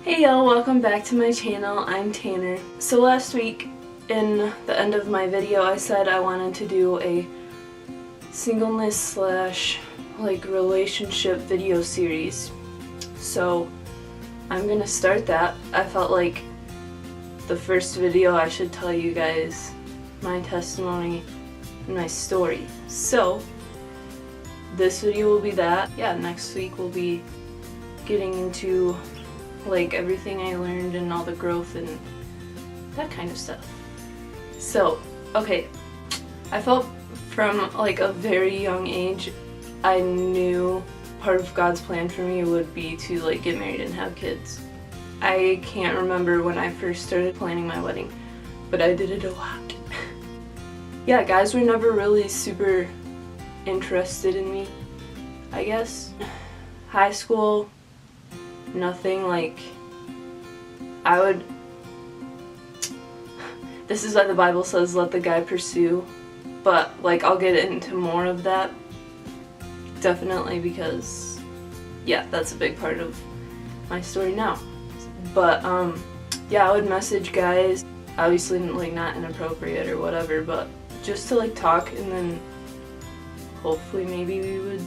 Hey y'all, welcome back to my channel. I'm Tanner. So last week, in the end of my video, I said I wanted to do a singleness slash relationship video series. So I'm gonna start that. I felt like the first video I should tell you guys my testimony and my story. So this video will be that. Yeah, next week we'll be getting into everything I learned and all the growth and that kind of stuff. So, okay, I felt from a very young age I knew part of God's plan for me would be to get married and have kids. I can't remember when I first started planning my wedding, but I did it a lot. Yeah, guys were never really super interested in me, I guess. High school, nothing. This is why the Bible says let the guy pursue, but I'll get into more of that definitely because yeah, that's a big part of my story now. But yeah, I would message guys, obviously not inappropriate or whatever, but just to talk, and then hopefully maybe we would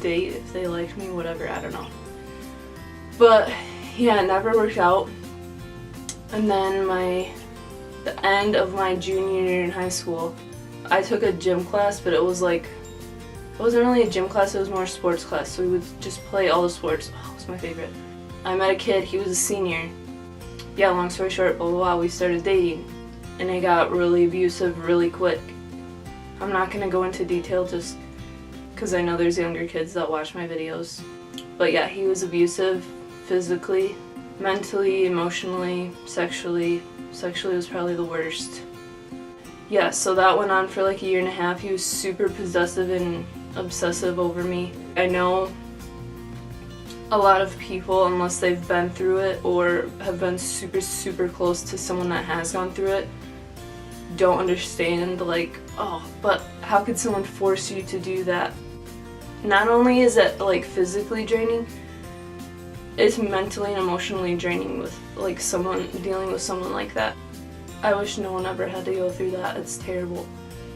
date if they liked me, whatever, I don't know. But yeah, it never worked out. And then the end of my junior year in high school, I took a gym class, but it wasn't really a gym class, it was more a sports class, so we would just play all the sports. Oh, it was my favorite. I met a kid, he was a senior. Yeah, long story short, blah blah blah, we started dating, and it got really abusive really quick. I'm not gonna go into detail just because I know there's younger kids that watch my videos. But yeah, he was abusive, physically, mentally, emotionally, sexually. Sexually was probably the worst. Yeah, so that went on for a year and a half. He was super possessive and obsessive over me. I know a lot of people, unless they've been through it or have been super close to someone that has gone through it, don't understand oh, but how could someone force you to do that? Not only is it physically draining, it's mentally and emotionally draining with someone dealing with someone like that. I wish no one ever had to go through that. It's terrible.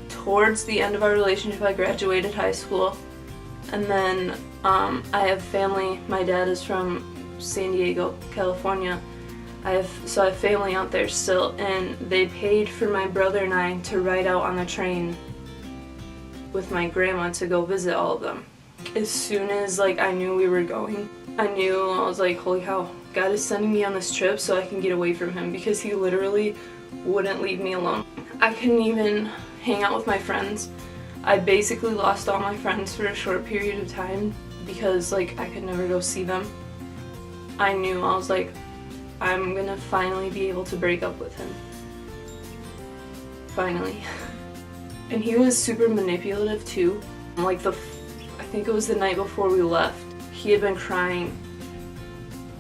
Towards the end of our relationship, I graduated high school, and then I have family. My dad is from San Diego, California. I have family out there still, and they paid for my brother and I to ride out on the train with my grandma to go visit all of them. As soon as I knew we were going, I was like, holy cow, God is sending me on this trip so I can get away from him, because he literally wouldn't leave me alone. I couldn't even hang out with my friends. I basically lost all my friends for a short period of time because I could never go see them. I was like, I'm gonna finally be able to break up with him. Finally. And he was super manipulative too. I think it was the night before we left, he had been crying.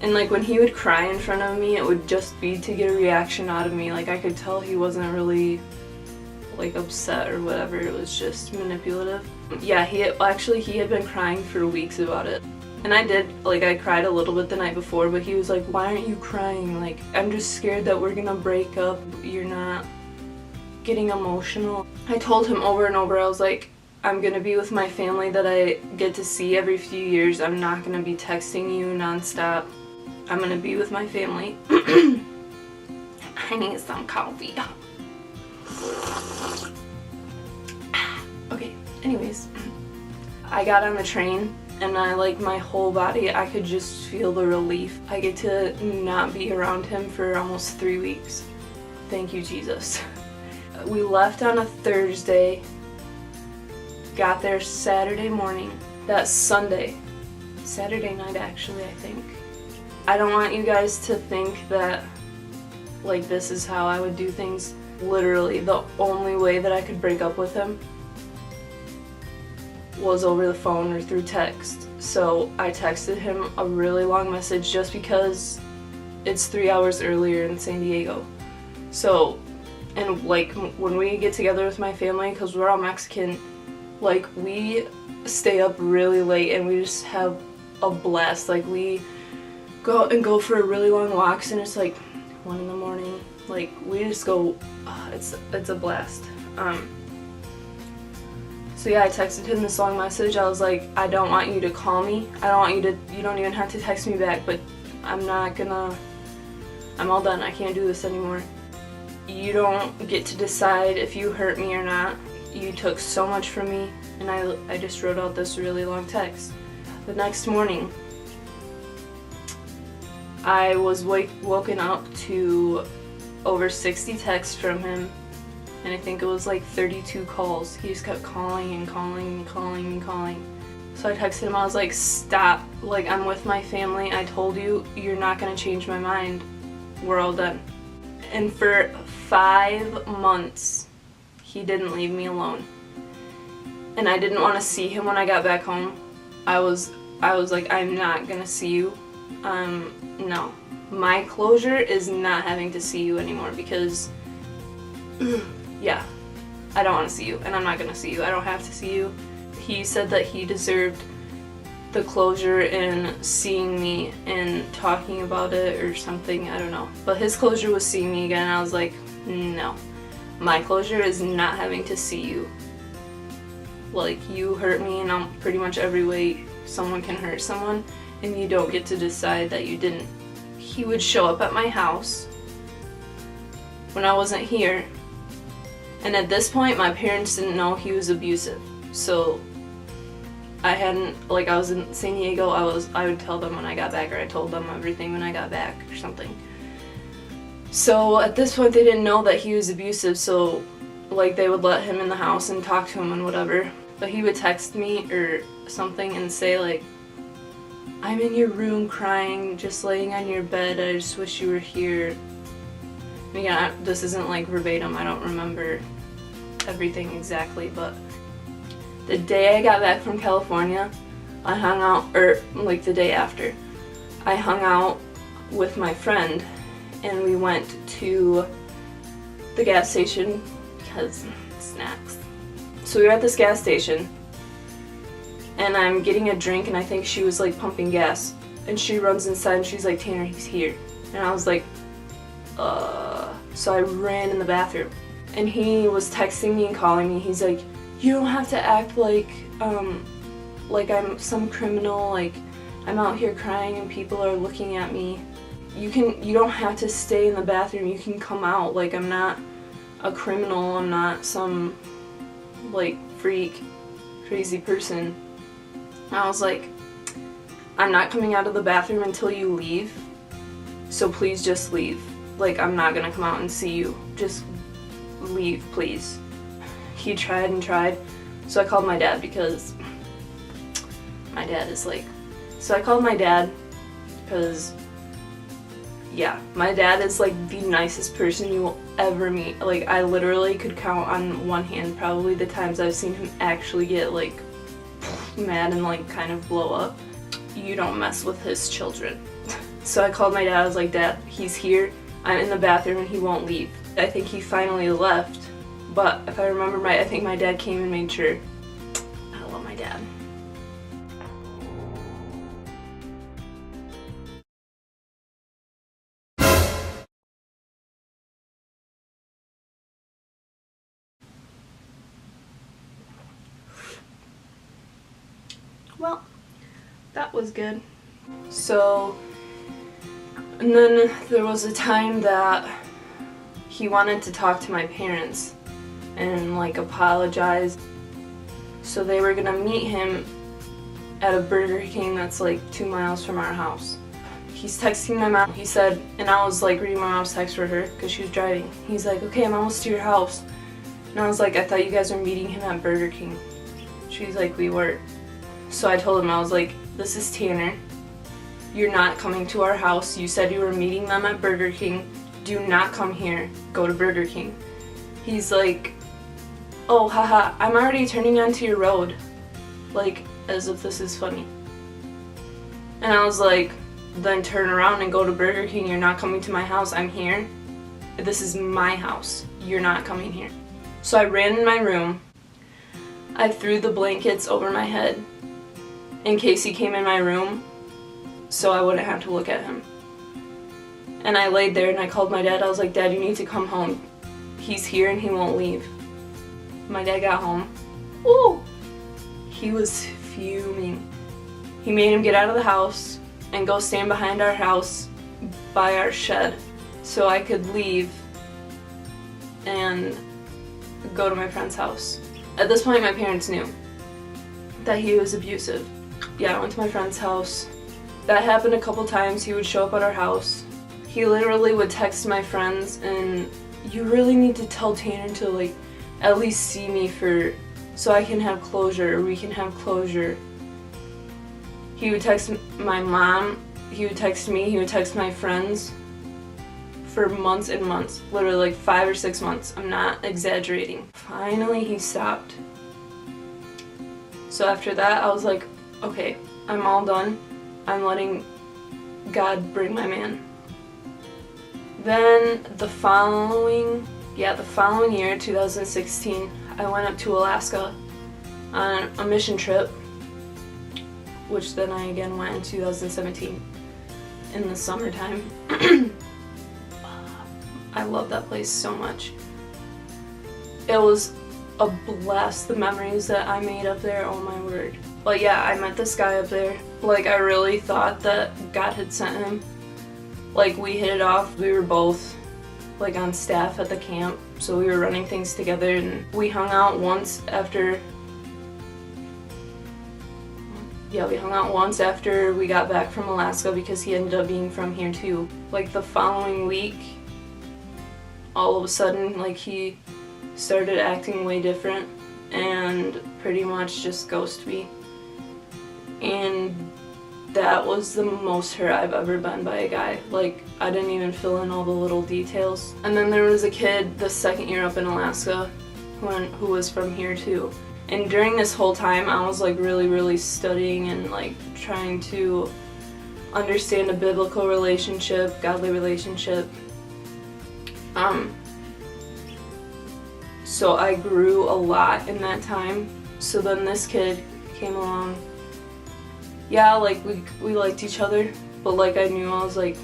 And when he would cry in front of me, it would just be to get a reaction out of me. I could tell he wasn't really upset or whatever, it was just manipulative. Yeah, he had been crying for weeks about it. And I did, I cried a little bit the night before, but he was like, why aren't you crying? I'm just scared that we're gonna break up, you're not getting emotional. I told him over and over, I was like, I'm gonna be with my family that I get to see every few years. I'm not gonna be texting you nonstop. I'm gonna be with my family. I need some coffee. Okay, anyways. I got on the train, and my whole body, I could just feel the relief. I get to not be around him for almost 3 weeks. Thank you, Jesus. We left on a Thursday, got there Saturday morning. That's Saturday night actually, I think. I don't want you guys to think that this is how I would do things. Literally, the only way that I could break up with him was over the phone or through text. So I texted him a really long message just because it's 3 hours earlier in San Diego. So, and when we get together with my family, because we're all Mexican, we stay up really late and we just have a blast. We go out and go for a really long walks, and it's like 1 in the morning. Like, we just go, it's a blast. So yeah, I texted him this long message. I was like, I don't want you to call me. I don't want you to, you don't even have to text me back, but I'm all done. I can't do this anymore. You don't get to decide if you hurt me or not. You took so much from me, and I just wrote out this really long text. The next morning, I was woken up to over 60 texts from him, and I think it was like 32 calls. He just kept calling and calling and calling and calling. So I texted him, I was like, stop, like, I'm with my family. I told you, you're not gonna change my mind. We're all done. And for 5 months, he didn't leave me alone. And I didn't want to see him when I got back home. I was like, I'm not gonna see you. No. My closure is not having to see you anymore, because yeah, I don't want to see you, and I'm not gonna see you. I don't have to see you. He said that he deserved the closure in seeing me and talking about it or something, I don't know. But his closure was seeing me again, and I was like, no. My closure is not having to see you. Like, you hurt me in pretty much every way someone can hurt someone, and you don't get to decide that you didn't. He would show up at my house when I wasn't here, and at this point my parents didn't know he was abusive. So I was in San Diego, I would tell them when I got back, or I told them everything when I got back or something. So at this point they didn't know that he was abusive, so like they would let him in the house and talk to him and whatever. But he would text me or something and say like, I'm in your room crying, just laying on your bed, I just wish you were here. And again, this isn't like verbatim, I don't remember everything exactly, but the day I got back from California, I hung out, or like the day after, I hung out with my friend, and we went to the gas station because snacks. So we were at this gas station, and I'm getting a drink, and I think she was like pumping gas, and she runs inside and she's like, Tanner, he's here. And I was like, so I ran in the bathroom, and he was texting me and calling me. He's like, you don't have to act like I'm some criminal, like I'm out here crying and people are looking at me. You don't have to stay in the bathroom, you can come out. Like, I'm not a criminal, I'm not some like freak, crazy person. I was like, I'm not coming out of the bathroom until you leave, so please just leave. Like, I'm not gonna come out and see you. Just leave, please. He tried and tried, so I called my dad, because my dad is like, so I called my dad because, yeah, my dad is like the nicest person you will ever meet. Like, I literally could count on one hand probably the times I've seen him actually get like mad and like kind of blow up. You don't mess with his children. So I called my dad, I was like, Dad, he's here, I'm in the bathroom and he won't leave. I think he finally left, but if I remember right, I think my dad came and made sure. I love my dad. Well, that was good. So, and then there was a time that he wanted to talk to my parents and like apologize. So they were gonna meet him at a Burger King that's like 2 miles from our house. He's texting my mom, he said, and I was like reading my mom's text for her because she was driving. He's like, okay, I'm almost to your house. And I was like, I thought you guys were meeting him at Burger King. She's like, we were. So I told him, I was like, this is Tanner. You're not coming to our house. You said you were meeting them at Burger King. Do not come here. Go to Burger King. He's like, oh, haha, I'm already turning onto your road. Like, as if this is funny. And I was like, then turn around and go to Burger King. You're not coming to my house. I'm here. This is my house. You're not coming here. So I ran in my room. I threw the blankets over my head in case he came in my room. so I wouldn't have to look at him. And I laid there and I called my dad. I was like, Dad, you need to come home. He's here and he won't leave. My dad got home. Woo! He was fuming. He made him get out of the house and go stand behind our house by our shed so I could leave and go to my friend's house. At this point, my parents knew that he was abusive. Yeah, I went to my friend's house. That happened a couple times. He would show up at our house. He literally would text my friends and, you really need to tell Tanner to like at least see me so I can have closure, or we can have closure. He would text my mom, he would text me, he would text my friends for months and months, literally like 5 or 6 months. I'm not exaggerating. Finally, he stopped. So after that, I was like, okay, I'm all done. I'm letting God bring my man. Then the following year, 2016, I went up to Alaska on a mission trip, which then I again went in 2017 in the summertime. I love that place so much. It was a blast, the memories that I made up there, oh my word. But yeah, I met this guy up there. Like, I really thought that God had sent him. Like, we hit it off. We were both like on staff at the camp, so we were running things together, and we hung out once after we got back from Alaska because he ended up being from here too. Like the following week, all of a sudden, like he started acting way different and pretty much just ghosted me. And that was the most hurt I've ever been by a guy. Like, I didn't even fill in all the little details. And then there was a kid the second year up in Alaska who was from here too. And during this whole time, I was like really studying and like trying to understand a biblical relationship, godly relationship. So I grew a lot in that time. So then this kid came along. Yeah, like we liked each other, but like I knew, I was like,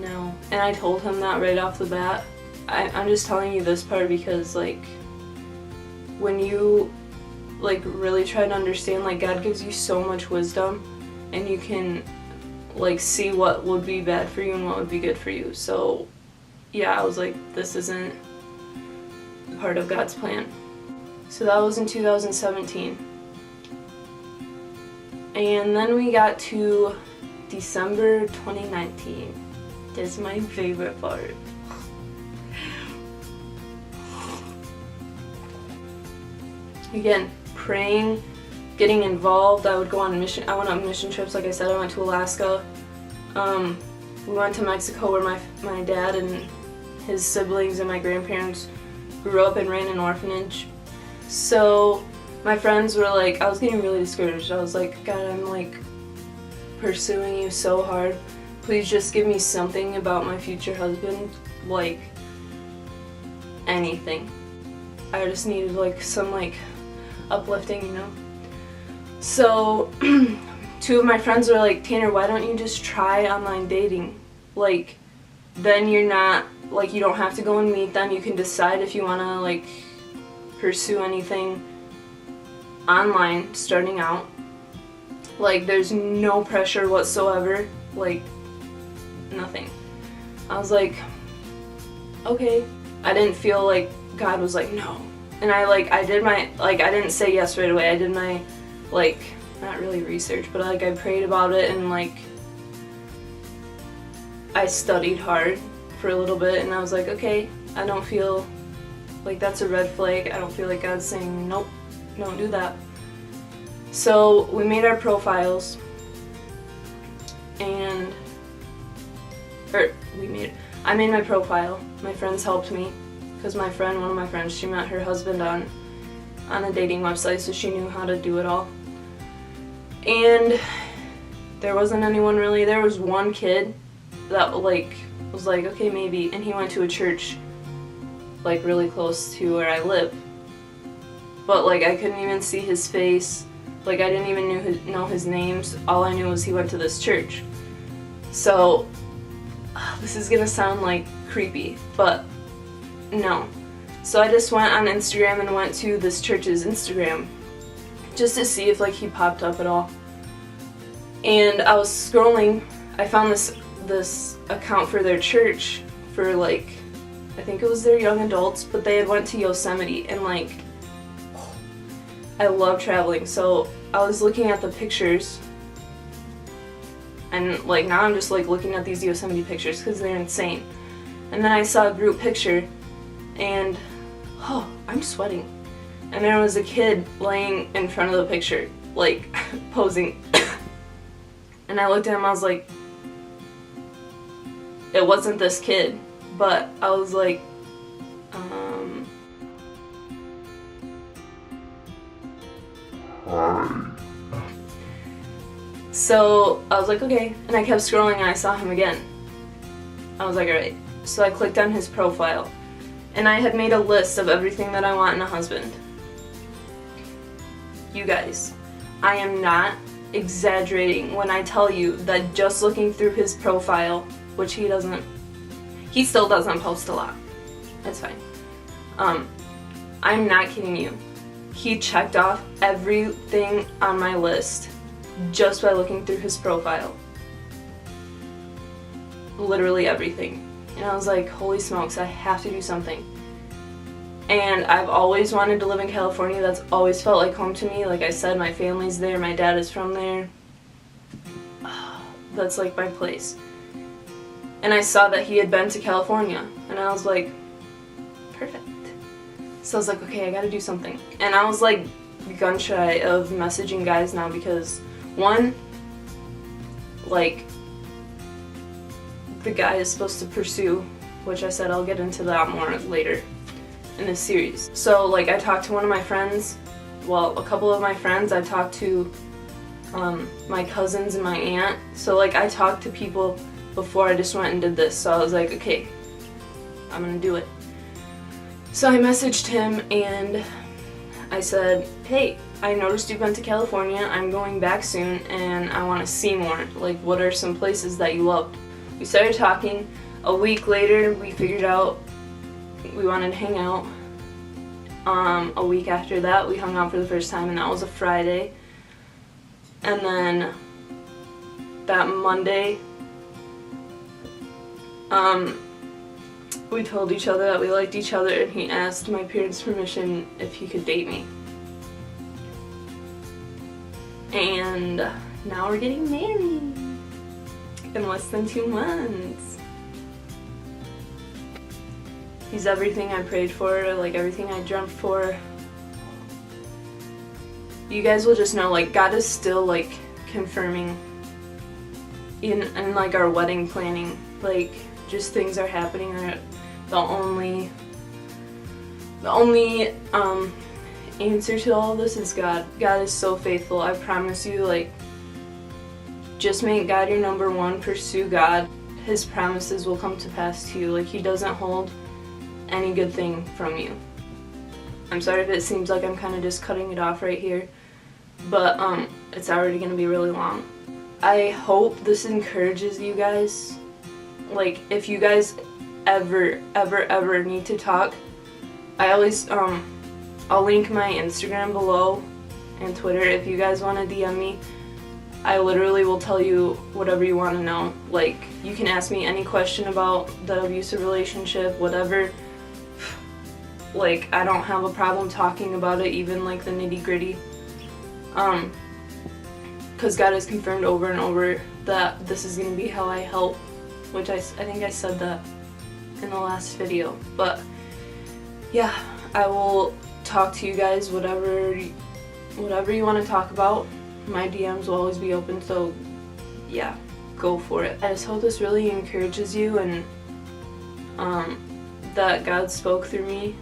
no. And I told him that right off the bat. I'm just telling you this part because like when you like really try to understand, like God gives you so much wisdom and you can like see what would be bad for you and what would be good for you. So yeah, I was like, this isn't part of God's plan. So that was in 2017. And then we got to December 2019. This is my favorite part. Again, praying, getting involved. I would go on mission. I went on mission trips. Like I said, I went to Alaska. We went to Mexico where my dad and his siblings and my grandparents grew up and ran an orphanage. So my friends were like, I was getting really discouraged. I was like, God, I'm like pursuing you so hard. Please just give me something about my future husband, like anything. I just needed like some like uplifting, you know? So 2 of my friends were like, Tanner, why don't you just try online dating? Like, then you're not, like, you don't have to go and meet them. You can decide if you want to like pursue anything online starting out. Like, there's no pressure whatsoever, like nothing. I was like, okay. I didn't feel like God was like, no. And I didn't say yes right away. I did my like, not really research, but like I prayed about it and like I studied hard for a little bit, and I was like, okay, I don't feel like that's a red flag. I don't feel like God's saying, nope, don't do that. So we made our profiles, and I made my profile. My friends helped me because one of my friends, she met her husband on a dating website, so she knew how to do it all. And there wasn't anyone really. There was one kid that like was like, okay, maybe, and he went to a church like really close to where I live. But like I couldn't even see his face. Like, I didn't even know his names. All I knew was he went to this church. So, this is gonna sound like creepy, but no. So I just went on Instagram and went to this church's Instagram just to see if like he popped up at all. And I was scrolling, I found this account for their church for like, I think it was their young adults, but they had went to Yosemite, and like, I love traveling, so I was looking at the pictures, and like now I'm just like looking at these Yosemite pictures because they're insane. And then I saw a group picture, and oh, I'm sweating. And there was a kid laying in front of the picture, like posing. And I looked at him, I was like, it wasn't this kid, but I was like, So I was like, okay, and I kept scrolling and I saw him again. I was like, alright. So I clicked on his profile, and I had made a list of everything that I want in a husband. You guys, I am not exaggerating when I tell you that just looking through his profile, which he still doesn't post a lot. That's fine. I'm not kidding you. He checked off everything on my list just by looking through his profile. Literally everything. And I was like, holy smokes, I have to do something. And I've always wanted to live in California. That's always felt like home to me. Like I said, my family's there, my dad is from there. That's like my place. And I saw that he had been to California, and I was like, perfect. So I was like, okay, I gotta do something. And I was like gun shy of messaging guys now because, one, like, the guy is supposed to pursue, which I said I'll get into that more later in this series. So like I talked to one of my friends, well, a couple of my friends. I talked to my cousins and my aunt. So like I talked to people before I just went and did this. So I was like, okay, I'm gonna do it. So I messaged him and I said, hey, I noticed you've been to California. I'm going back soon and I want to see more. Like, what are some places that you loved? We started talking. A week later, we figured out we wanted to hang out. A week after that, we hung out for the first time, and that was a Friday. And then that Monday, we told each other that we liked each other, and he asked my parents' permission if he could date me. And now we're getting married in less than 2 months. He's everything I prayed for, like everything I dreamt for. You guys will just know, like, God is still like confirming in like our wedding planning. Like, just things are happening. The only answer to all of this is God. God is so faithful. I promise you, like, just make God your number one. Pursue God. His promises will come to pass to you. Like, he doesn't hold any good thing from you. I'm sorry if it seems like I'm kind of just cutting it off right here, but it's already gonna be really long. I hope this encourages you guys. Like, if you guys ever need to talk, I always I'll link my Instagram below and Twitter if you guys want to DM me. I literally will tell you whatever you want to know. Like, you can ask me any question about the abusive relationship, whatever. Like, I don't have a problem talking about it, even like the nitty-gritty. Because God has confirmed over and over that this is going to be how I help, which I think I said that in the last video. But yeah, I will talk to you guys whatever you want to talk about. My DMs will always be open, so yeah, go for it. I just hope this really encourages you, and that God spoke through me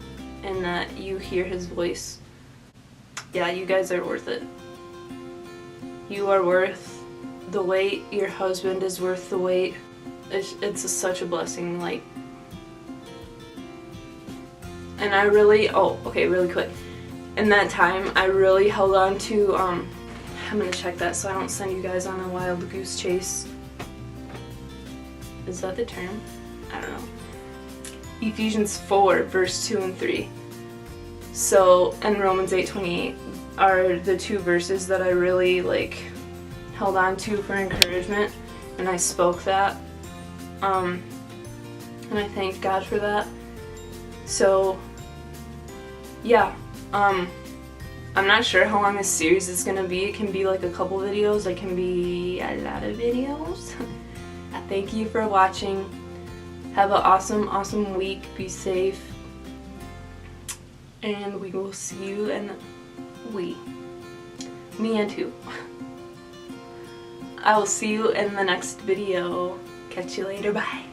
and that you hear his voice. Yeah, you guys are worth it. You are worth the wait. Your husband is worth the wait. It's such a blessing, like. And I really, really quick. In that time, I really held on to I'm gonna check that so I don't send you guys on a wild goose chase. Is that the term? I don't know. Ephesians 4, verse 2 and 3. So, and Romans 8:28 are the two verses that I really like held on to for encouragement, and I spoke that. And I thanked God for that. So, yeah. I'm not sure how long this series is gonna be. It can be like a couple videos. It can be a lot of videos. I thank you for watching. Have an awesome, awesome week. Be safe. And we will see you in me and who? I will see you in the next video. Catch you later. Bye.